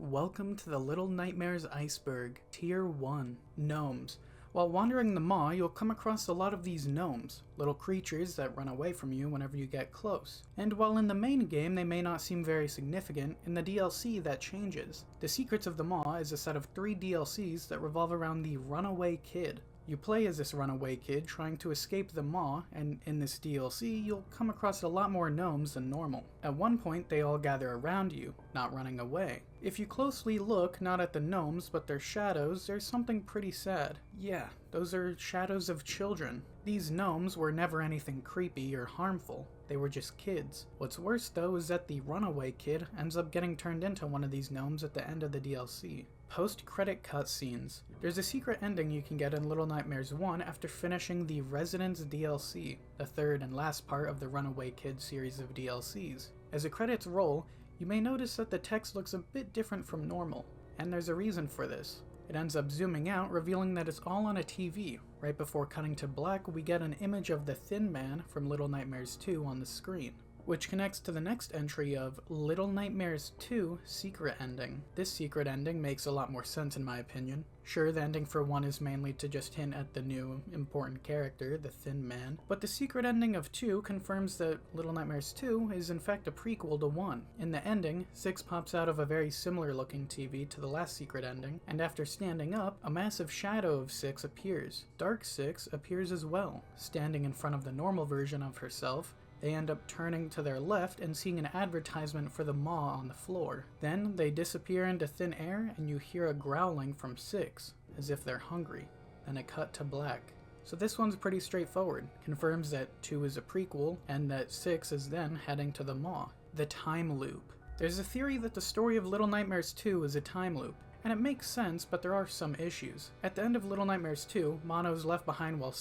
Welcome to the Little Nightmares Iceberg, Tier 1, Gnomes. While wandering the maw, you'll come across a lot of these gnomes, little creatures that run away from you whenever you get close. And while in the main game they may not seem very significant, in the DLC that changes. The Secrets of the Maw is a set of 3 DLCs that revolve around the Runaway Kid. You play as this runaway kid trying to escape the maw, and in this DLC, you'll come across a lot more gnomes than normal. At one point, they all gather around you, not running away. If you closely look, not at the gnomes, but their shadows, there's something pretty sad. Yeah, those are shadows of children. These gnomes were never anything creepy or harmful. They were just kids. What's worse though is that the runaway kid ends up getting turned into one of these gnomes at the end of the DLC. Post-credit cutscenes. There's a secret ending you can get in Little Nightmares 1 after finishing the Residence DLC, the third and last part of the Runaway Kid series of DLCs. As the credits roll, you may notice that the text looks a bit different from normal, and there's a reason for this. It ends up zooming out, revealing that it's all on a TV. Right before cutting to black, we get an image of the Thin Man from Little Nightmares 2 on the screen, which connects to the next entry of Little Nightmares 2 Secret Ending. This secret ending makes a lot more sense in my opinion. Sure, the ending for 1 is mainly to just hint at the new important character, the Thin Man, but the secret ending of 2 confirms that Little Nightmares 2 is in fact a prequel to 1. In the ending, 6 pops out of a very similar looking TV to the last secret ending, and after standing up, a massive shadow of 6 appears. DarkSix appears as well, standing in front of the normal version of herself. They end up turning to their left and seeing an advertisement for the maw on the floor. Then they disappear into thin air and you hear a growling from 6, as if they're hungry. Then a cut to black. So this one's pretty straightforward. Confirms that 2 is a prequel and that 6 is then heading to the maw. The time loop. There's a theory that the story of Little Nightmares 2 is a time loop. And it makes sense, but there are some issues. At the end of Little Nightmares 2, Mono's left behind while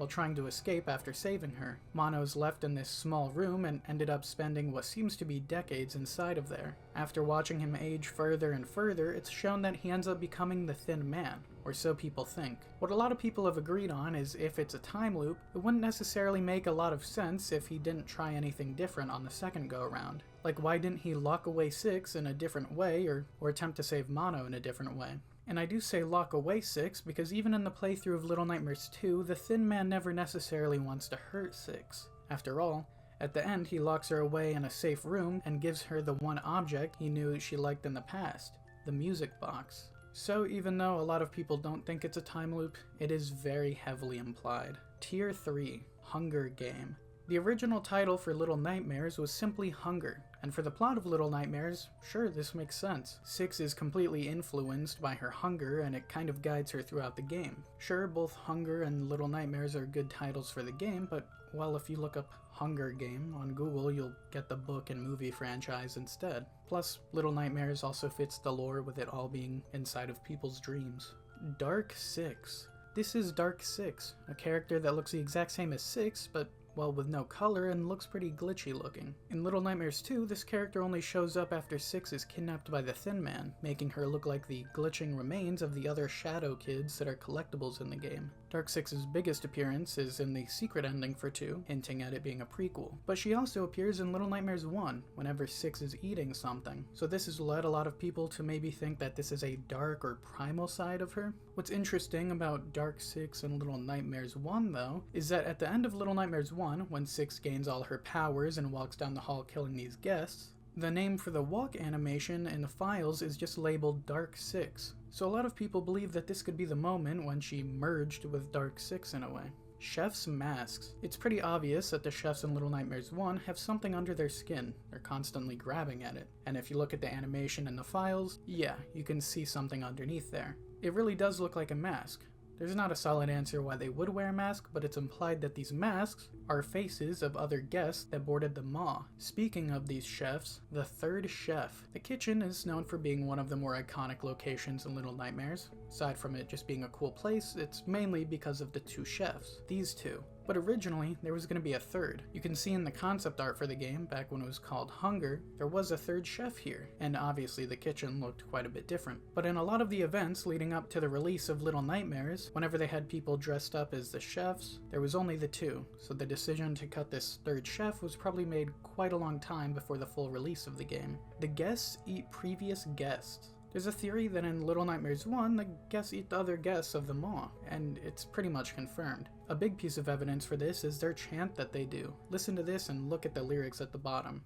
trying to escape after saving her. Mono's left in this small room and ended up spending what seems to be decades inside of there. After watching him age further and further, it's shown that he ends up becoming the Thin Man, or so people think. What a lot of people have agreed on is if it's a time loop, it wouldn't necessarily make a lot of sense if he didn't try anything different on the second go-around. Like, why didn't he lock away 6 in a different way, or attempt to save Mono in a different way? And I do say lock away 6 because even in the playthrough of Little Nightmares 2, the Thin Man never necessarily wants to hurt 6. After all, at the end he locks her away in a safe room and gives her the one object he knew she liked in the past, the music box. So even though a lot of people don't think it's a time loop, it is very heavily implied. Tier 3, Hunger Game. The original title for Little Nightmares was simply Hunger, and for the plot of Little Nightmares, sure, this makes sense. 6 is completely influenced by her hunger, and it kind of guides her throughout the game. Sure, both Hunger and Little Nightmares are good titles for the game, but, well, if you look up Hunger Game on Google, you'll get the book and movie franchise instead. Plus, Little Nightmares also fits the lore with it all being inside of people's dreams. DarkSix. This is DarkSix, a character that looks the exact same as 6, but well, with no color and looks pretty glitchy looking. In Little Nightmares 2, this character only shows up after 6 is kidnapped by the Thin Man, making her look like the glitching remains of the other shadow kids that are collectibles in the game. DarkSix's biggest appearance is in the secret ending for 2, hinting at it being a prequel. But she also appears in Little Nightmares 1, whenever 6 is eating something. So this has led a lot of people to maybe think that this is a dark or primal side of her. What's interesting about DarkSix and Little Nightmares 1, though, is that at the end of Little Nightmares 1, when 6 gains all her powers and walks down the hall killing these guests, the name for the walk animation in the files is just labeled DarkSix. So a lot of people believe that this could be the moment when she merged with DarkSix in a way. Chef's masks. It's pretty obvious that the chefs in Little Nightmares 1 have something under their skin. They're constantly grabbing at it. And if you look at the animation in the files, yeah, you can see something underneath there. It really does look like a mask. There's not a solid answer why they would wear a mask, but it's implied that these masks are faces of other guests that boarded the maw. Speaking of these chefs, the third chef. The kitchen is known for being one of the more iconic locations in Little Nightmares. Aside from it just being a cool place, it's mainly because of the 2 chefs, these 2. But originally, there was going to be a third. You can see in the concept art for the game, back when it was called Hunger, there was a third chef here, and obviously the kitchen looked quite a bit different. But in a lot of the events leading up to the release of Little Nightmares, whenever they had people dressed up as the chefs, there was only the 2, so the decision to cut this third chef was probably made quite a long time before the full release of the game. The guests eat previous guests. There's a theory that in Little Nightmares 1, the guests eat the other guests of the maw, and it's pretty much confirmed. A big piece of evidence for this is their chant that they do. Listen to this and look at the lyrics at the bottom.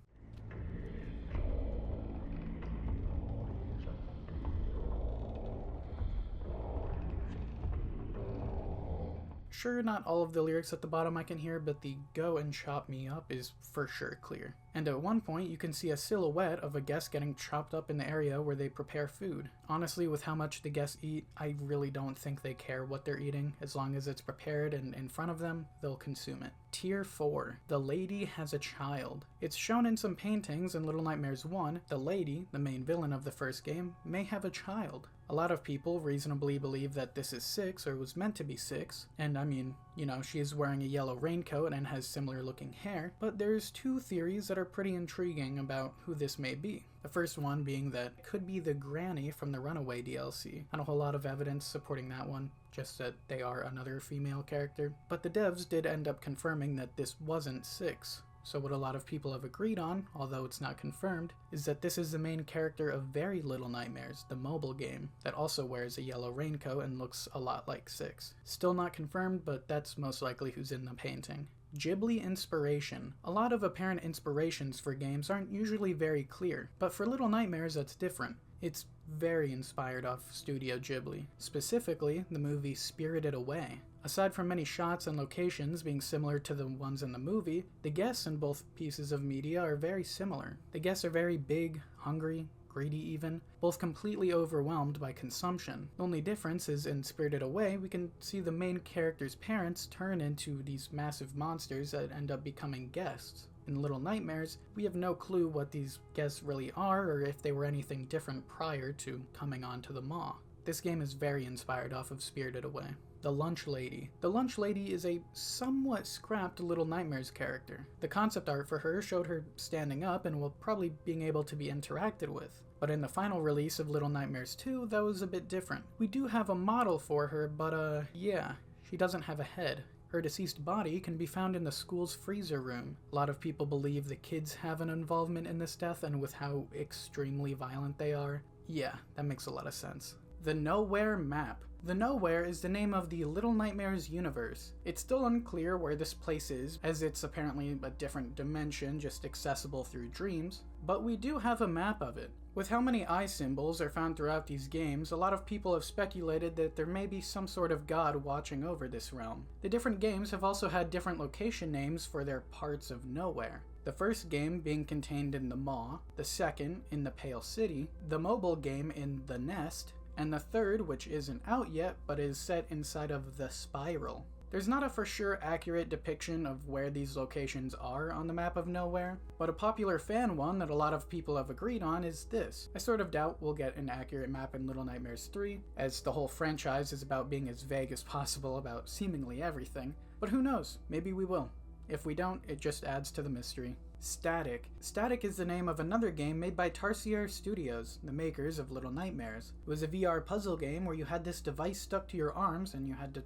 Sure, not all of the lyrics at the bottom I can hear, but the "go and chop me up" is for sure clear. And at one point, you can see a silhouette of a guest getting chopped up in the area where they prepare food. Honestly, with how much the guests eat, I really don't think they care what they're eating. As long as it's prepared and in front of them, they'll consume it. Tier 4. The lady has a child. It's shown in some paintings in Little Nightmares 1. The lady, the main villain of the first game, may have a child. A lot of people reasonably believe that this is Six, or was meant to be Six, and I mean, you know, she is wearing a yellow raincoat and has similar looking hair, but there's two theories that are pretty intriguing about who this may be. The first one being that it could be the granny from the Runaway DLC. Not a whole lot of evidence supporting that one, just that they are another female character, but the devs did end up confirming that this wasn't Six. So what a lot of people have agreed on, although it's not confirmed, is that this is the main character of Very Little Nightmares, the mobile game, that also wears a yellow raincoat and looks a lot like Six. Still not confirmed, but that's most likely who's in the painting. Ghibli inspiration. A lot of apparent inspirations for games aren't usually very clear, but for Little Nightmares that's different. It's very inspired off Studio Ghibli, specifically the movie Spirited Away. Aside from many shots and locations being similar to the ones in the movie, the guests in both pieces of media are very similar. The guests are very big, hungry, greedy even, both completely overwhelmed by consumption. The only difference is in Spirited Away, we can see the main character's parents turn into these massive monsters that end up becoming guests. In Little Nightmares, we have no clue what these guests really are or if they were anything different prior to coming onto the maw. This game is very inspired off of Spirited Away. The Lunch Lady. The Lunch Lady is a somewhat scrapped Little Nightmares character. The concept art for her showed her standing up and will probably being able to be interacted with. But in the final release of Little Nightmares 2, that was a bit different. We do have a model for her, but yeah, she doesn't have a head. Her deceased body can be found in the school's freezer room. A lot of people believe the kids have an involvement in this death, and with how extremely violent they are, yeah, that makes a lot of sense. The Nowhere Map. The Nowhere is the name of the Little Nightmares universe. It's still unclear where this place is, as it's apparently a different dimension just accessible through dreams, but we do have a map of it. With how many eye symbols are found throughout these games, a lot of people have speculated that there may be some sort of god watching over this realm. The different games have also had different location names for their parts of nowhere. The first game being contained in the Maw, the second in the Pale City, the mobile game in the Nest, and the third, which isn't out yet, but is set inside of the Spiral. There's not a for sure accurate depiction of where these locations are on the map of Nowhere, but a popular fan one that a lot of people have agreed on is this. I sort of doubt we'll get an accurate map in Little Nightmares 3, as the whole franchise is about being as vague as possible about seemingly everything, but who knows, maybe we will. If we don't, it just adds to the mystery. Static. Static is the name of another game made by Tarsier Studios, the makers of Little Nightmares. It was a VR puzzle game where you had this device stuck to your arms and you had to,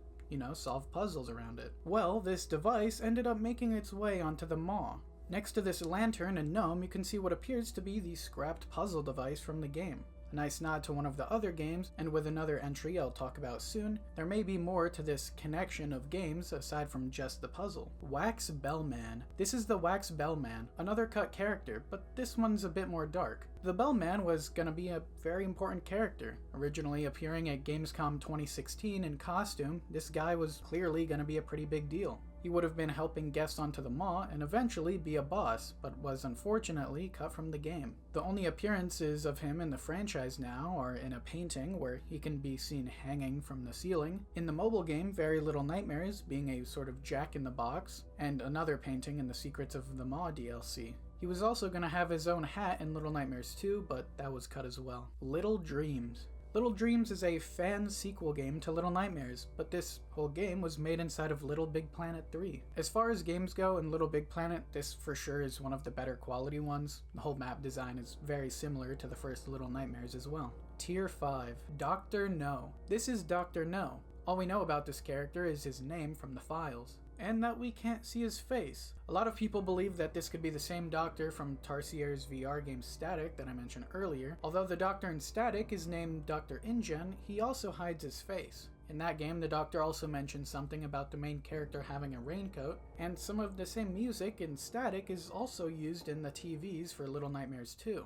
solve puzzles around it. Well, this device ended up making its way onto the Maw. Next to this lantern and gnome, you can see what appears to be the scrapped puzzle device from the game. A nice nod to one of the other games, and with another entry I'll talk about soon, there may be more to this connection of games aside from just the puzzle. Wax Bellman. This is the Wax Bellman, another cut character, but this one's a bit more dark. The Bellman was gonna be a very important character. Originally appearing at Gamescom 2016 in costume, this guy was clearly gonna be a pretty big deal. He would have been helping guests onto the Maw and eventually be a boss, but was unfortunately cut from the game. The only appearances of him in the franchise now are in a painting where he can be seen hanging from the ceiling, in the mobile game Very Little Nightmares being a sort of Jack-in-the-Box, and another painting in the Secrets of the Maw DLC. He was also going to have his own hat in Little Nightmares 2, but that was cut as well. Little Dreams. Little Dreams is a fan sequel game to Little Nightmares, but this whole game was made inside of Little Big Planet 3. As far as games go in Little Big Planet, this for sure is one of the better quality ones. The whole map design is very similar to the first Little Nightmares as well. Tier 5. Dr. No. This is Dr. No. All we know about this character is his name from the files. and that we can't see his face. A lot of people believe that this could be the same Doctor from Tarsiers' VR game Static that I mentioned earlier. Although the Doctor in Static is named Dr. InGen, he also hides his face. In that game, the Doctor also mentioned something about the main character having a raincoat, and some of the same music in Static is also used in the TVs for Little Nightmares 2.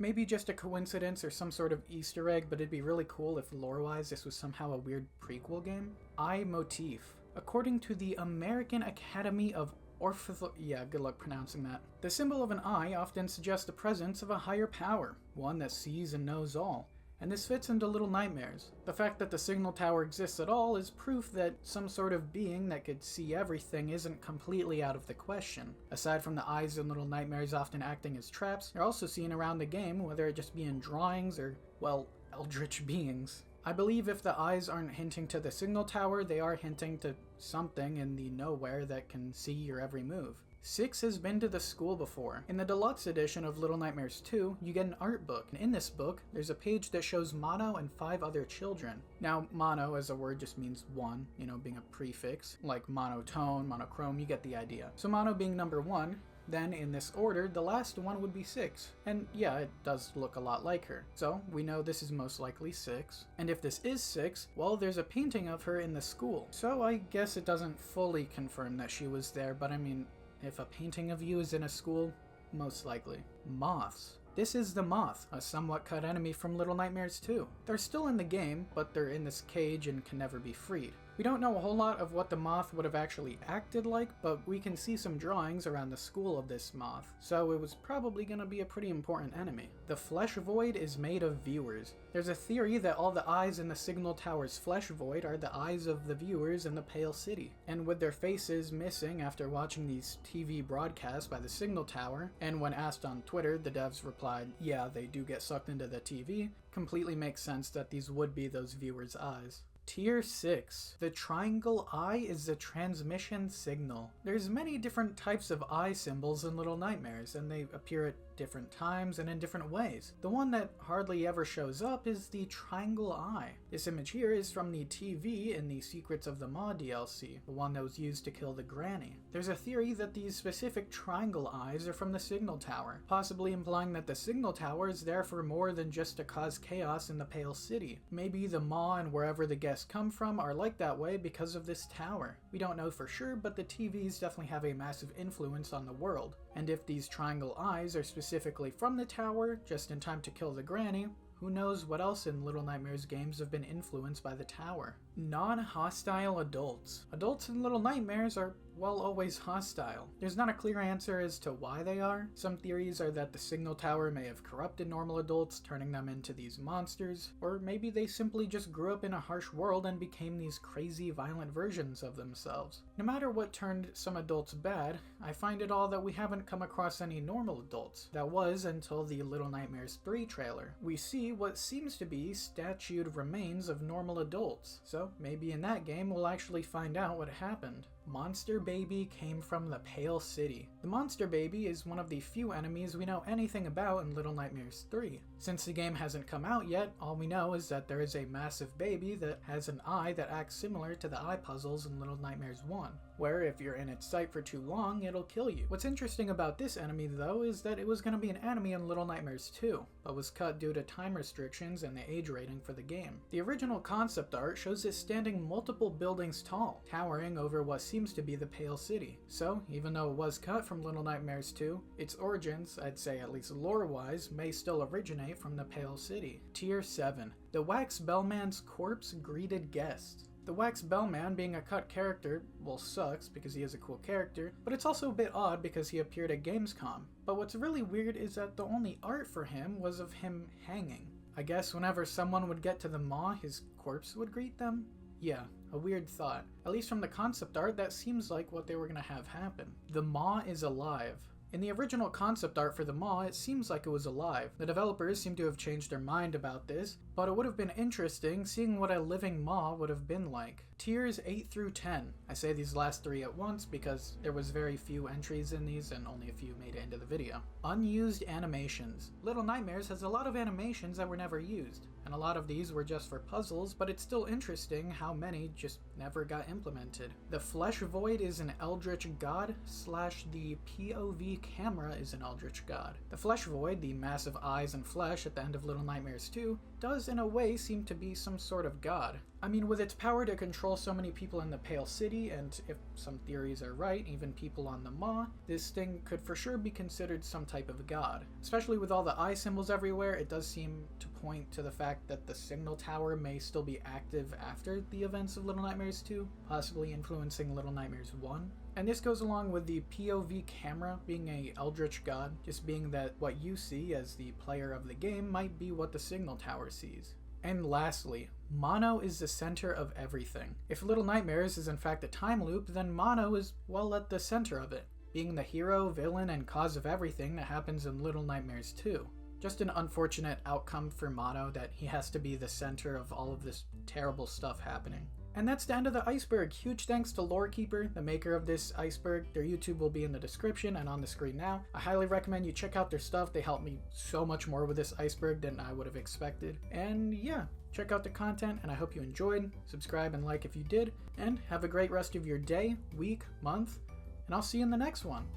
Maybe just a coincidence or some sort of Easter egg, but it'd be really cool if lore-wise this was somehow a weird prequel game. Eye motif. According to the American Academy of yeah, good luck pronouncing that. The symbol of an eye often suggests the presence of a higher power, one that sees and knows all. And this fits into Little Nightmares. The fact that the signal tower exists at all is proof that some sort of being that could see everything isn't completely out of the question. Aside from the eyes in Little Nightmares often acting as traps, they're also seen around the game, whether it just be in drawings or, well, eldritch beings. I believe if the eyes aren't hinting to the signal tower, they are hinting to something in the nowhere that can see your every move. Six has been to the school before. In the deluxe edition of Little Nightmares 2, you get an art book, and in this book, there's a page that shows Mono and 5 other children. Now, Mono as a word just means one, being a prefix, like monotone, monochrome, you get the idea. So Mono being number 1, then in this order, the last one would be 6. And yeah, it does look a lot like her. So we know this is most likely 6. And if this is 6, well, there's a painting of her in the school. So I guess it doesn't fully confirm that she was there, but I mean, if a painting of you is in a school, most likely. Moths. This is the moth, a somewhat cut enemy from Little Nightmares 2. They're still in the game, but they're in this cage and can never be freed. We don't know a whole lot of what the moth would have actually acted like, but we can see some drawings around the school of this moth, so it was probably going to be a pretty important enemy. The flesh void is made of viewers. There's a theory that all the eyes in the signal tower's flesh void are the eyes of the viewers in the Pale City, and with their faces missing after watching these TV broadcasts by the signal tower, and when asked on Twitter, the devs replied, yeah, they do get sucked into the TV, completely makes sense that these would be those viewers' eyes. Tier 6. The triangle eye is the transmission signal. There's many different types of eye symbols in Little Nightmares, and they appear at different times and in different ways. The one that hardly ever shows up is the triangle eye. This image here is from the TV in the Secrets of the Maw DLC, the one that was used to kill the granny. There's a theory that these specific triangle eyes are from the signal tower, possibly implying that the signal tower is there for more than just to cause chaos in the Pale City. Maybe the Maw and wherever the guests come from are like that way because of this tower. We don't know for sure, but the TVs definitely have a massive influence on the world. And if these triangle eyes are specifically from the tower, just in time to kill the granny, who knows what else in Little Nightmares games have been influenced by the tower. Non-hostile adults. Adults in Little Nightmares are, well, always hostile. There's not a clear answer as to why they are. Some theories are that the signal tower may have corrupted normal adults, turning them into these monsters, or maybe they simply just grew up in a harsh world and became these crazy, violent versions of themselves. No matter what turned some adults bad, I find it all that we haven't come across any normal adults. That was until the Little Nightmares 3 trailer. We see what seems to be statued remains of normal adults, so maybe in that game we'll actually find out what happened. Monster Baby came from the Pale City. The Monster Baby is one of the few enemies we know anything about in Little Nightmares 3. Since the game hasn't come out yet, all we know is that there is a massive baby that has an eye that acts similar to the eye puzzles in Little Nightmares 1, where if you're in its sight for too long, it'll kill you. What's interesting about this enemy though is that it was going to be an enemy in Little Nightmares 2, but was cut due to time restrictions and the age rating for the game. The original concept art shows it standing multiple buildings tall, towering over what seems to be the Pale City. So, even though it was cut from Little Nightmares 2, its origins, I'd say at least lore-wise, may still originate from the Pale City. Tier 7. The Wax Bellman's corpse greeted guests. The Wax Bellman being a cut character, well, sucks because he is a cool character, but it's also a bit odd because he appeared at Gamescom. But what's really weird is that the only art for him was of him hanging. I guess whenever someone would get to the Maw, his corpse would greet them? Yeah, a weird thought. At least from the concept art, that seems like what they were gonna have happen. The Maw is alive. In the original concept art for the Maw, it seems like it was alive. The developers seem to have changed their mind about this, but it would have been interesting seeing what a living Maw would have been like. Tiers 8 through 10. I say these last 3 at once because there was very few entries in these and only a few made it into the video. Unused animations. Little Nightmares has a lot of animations that were never used, and a lot of these were just for puzzles, but it's still interesting how many just never got implemented. The Flesh Void is an eldritch god / the POV camera is an eldritch god. The Flesh Void, the massive eyes and flesh at the end of Little Nightmares 2, does in a way seem to be some sort of god. I mean, with its power to control so many people in the Pale City, and if some theories are right, even people on the Maw, this thing could for sure be considered some type of god. Especially with all the eye symbols everywhere, it does seem to point to the fact that the signal tower may still be active after the events of Little Nightmares 2, possibly influencing Little Nightmares 1. And this goes along with the POV camera being a eldritch god, just being that what you see as the player of the game might be what the signal tower sees. And lastly, Mono is the center of everything. If Little Nightmares is in fact a time loop, then Mono is well at the center of it, being the hero, villain, and cause of everything that happens in Little Nightmares 2. Just an unfortunate outcome for Mono that he has to be the center of all of this terrible stuff happening. And that's the end of the Iceberg. Huge thanks to LoreKeeper, the maker of this Iceberg. Their YouTube will be in the description and on the screen now. I highly recommend you check out their stuff. They helped me so much more with this Iceberg than I would have expected. And yeah, check out the content, and I hope you enjoyed. Subscribe and like if you did. And have a great rest of your day, week, month, and I'll see you in the next one.